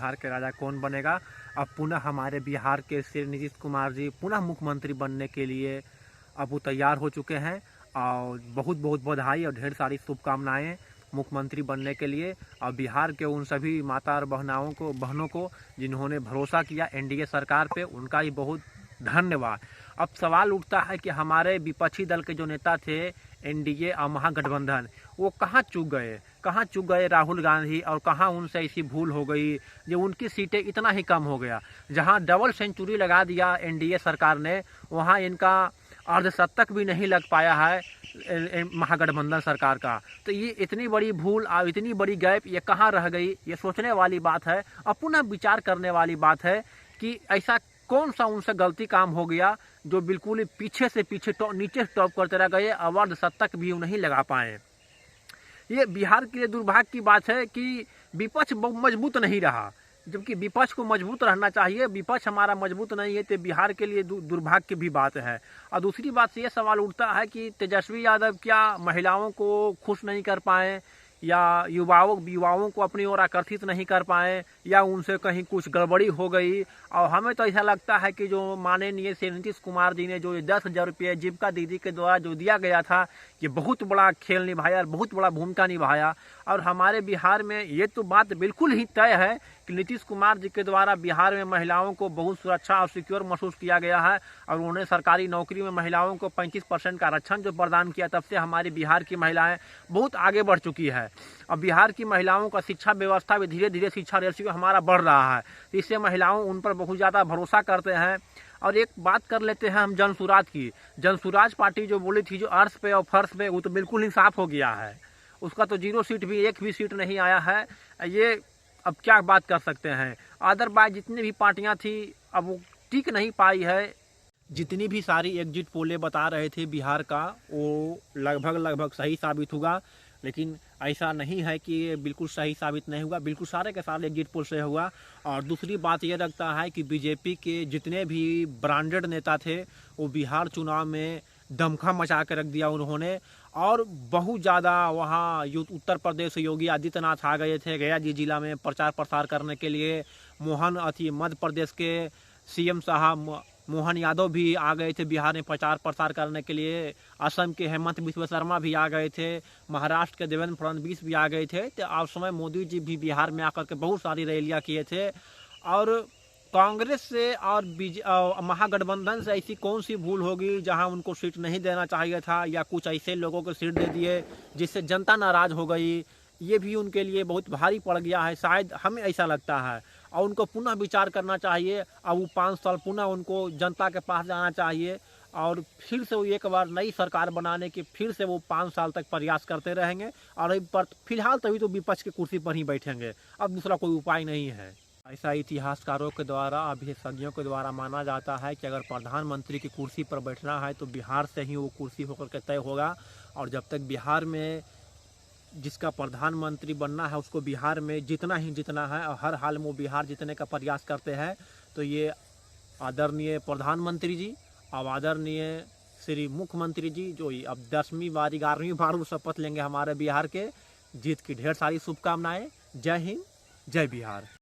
बिहार के राजा कौन बनेगा। अब पुनः हमारे बिहार के श्री नीतीश कुमार जी पुनः मुख्यमंत्री बनने के लिए अब वो तैयार हो चुके हैं और बहुत बहुत बधाई और ढेर सारी शुभकामनाएं मुख्यमंत्री बनने के लिए। और बिहार के उन सभी माता और बहनों को जिन्होंने भरोसा किया एनडीए सरकार पे, उनका ही बहुत धन्यवाद। अब सवाल उठता है कि हमारे विपक्षी दल के जो नेता थे एनडीए और महागठबंधन, वो कहाँ चूक गए राहुल गांधी, और कहाँ उनसे ऐसी भूल हो गई जो उनकी सीटें इतना ही कम हो गया। जहाँ डबल सेंचुरी लगा दिया एनडीए सरकार ने, वहाँ इनका अर्धशतक भी नहीं लग पाया है महागठबंधन सरकार का। तो ये इतनी बड़ी भूल और इतनी बड़ी गैप ये कहाँ रह गई, ये सोचने वाली बात है और पुनः विचार करने वाली बात है कि ऐसा कौन सा उनसे गलती काम हो गया जो बिल्कुल ही पीछे से पीछे नीचे टॉप करते रह गए, अवार्ड शतक भी नहीं लगा पाए। ये बिहार के लिए दुर्भाग्य की बात है कि विपक्ष मजबूत नहीं रहा, जबकि विपक्ष को मजबूत रहना चाहिए। विपक्ष हमारा मजबूत नहीं है तो बिहार के लिए दुर्भाग्य की भी बात है। और दूसरी बात से ये सवाल उठता है कि तेजस्वी यादव क्या महिलाओं को खुश नहीं कर पाए, या युवाओं को अपनी ओर आकर्षित नहीं कर पाए, या उनसे कहीं कुछ गड़बड़ी हो गई। और हमें तो ऐसा लगता है कि जो माननीय श्री नीतीश कुमार जी ने जो 10,000 रुपये जीविका दीदी के द्वारा जो दिया गया था, ये बहुत बड़ा खेल निभाया, बहुत बड़ा भूमिका निभाया। और हमारे बिहार में ये तो बात बिल्कुल ही तय है कि नीतीश कुमार जी के द्वारा बिहार में महिलाओं को बहुत सुरक्षा और सिक्योर महसूस किया गया है। और उन्होंने सरकारी नौकरी में महिलाओं को 35% का आरक्षण जो प्रदान किया, तब से हमारी बिहार की महिलाएं बहुत आगे बढ़ चुकी है। अब बिहार की महिलाओं का शिक्षा व्यवस्था भी धीरे धीरे, शिक्षा रेशियो हमारा बढ़ रहा है, इससे महिलाओं उन पर बहुत ज़्यादा भरोसा करते हैं। और एक बात कर लेते हैं हम जनसुराज की। जनसुराज पार्टी जो बोली थी जो अर्थ पे और फर्श पे, वो तो बिल्कुल ही साफ हो गया है। उसका तो 0 सीट भी, एक भी सीट नहीं आया है। ये अब क्या बात कर सकते हैं। अदरवाइज जितनी भी पार्टियां थी अब वो टिक नहीं पाई है। जितनी भी सारी एग्जिट पोले बता रहे थे बिहार का, वो लगभग सही साबित हुआ। लेकिन ऐसा नहीं है कि ये बिल्कुल सही साबित नहीं हुआ, बिल्कुल सारे के सारे एग्जिट पोल से हुआ। और दूसरी बात ये रखता है कि बीजेपी के जितने भी ब्रांडेड नेता थे वो बिहार चुनाव में दमखम मचा के रख दिया उन्होंने। और बहुत ज़्यादा वहाँ उत्तर प्रदेश से योगी आदित्यनाथ आ गए थे गया जी जिला में प्रचार प्रसार करने के लिए। मध्य प्रदेश के सीएम साहब मोहन यादव भी आ गए थे बिहार में प्रचार प्रसार करने के लिए। असम के हेमंत बिस्वा शर्मा भी आ गए थे। महाराष्ट्र के देवेंद्र फडणवीस भी आ गए थे। तो उस समय मोदी जी भी बिहार में आकर के बहुत सारी रैलियाँ किए थे। और कांग्रेस से और महागठबंधन से ऐसी कौन सी भूल होगी जहां उनको सीट नहीं देना चाहिए था, या कुछ ऐसे लोगों को सीट दे दिए जिससे जनता नाराज हो गई। ये भी उनके लिए बहुत भारी पड़ गया है, शायद हमें ऐसा लगता है। और उनको पुनः विचार करना चाहिए। अब वो 5 साल पुनः उनको जनता के पास जाना चाहिए और फिर से वो एक बार नई सरकार बनाने की फिर से वो 5 साल तक प्रयास करते रहेंगे। और फिलहाल तभी तो विपक्ष की कुर्सी पर ही बैठेंगे, अब दूसरा कोई उपाय नहीं है। ऐसा इतिहासकारों के द्वारा, विशेषज्ञों के द्वारा माना जाता है कि अगर प्रधानमंत्री की कुर्सी पर बैठना है तो बिहार से ही वो कुर्सी होकर के तय होगा। और जब तक बिहार में जिसका प्रधानमंत्री बनना है उसको बिहार में जीतना है, और हर हाल में वो बिहार जीतने का प्रयास करते हैं। तो ये आदरणीय प्रधानमंत्री जी और आदरणीय श्री मुख्यमंत्री जी जो अब 10वीं बार 11वीं बार वो शपथ लेंगे हमारे बिहार के, जीत की ढेर सारी शुभकामनाएं। जय हिंद, जय बिहार।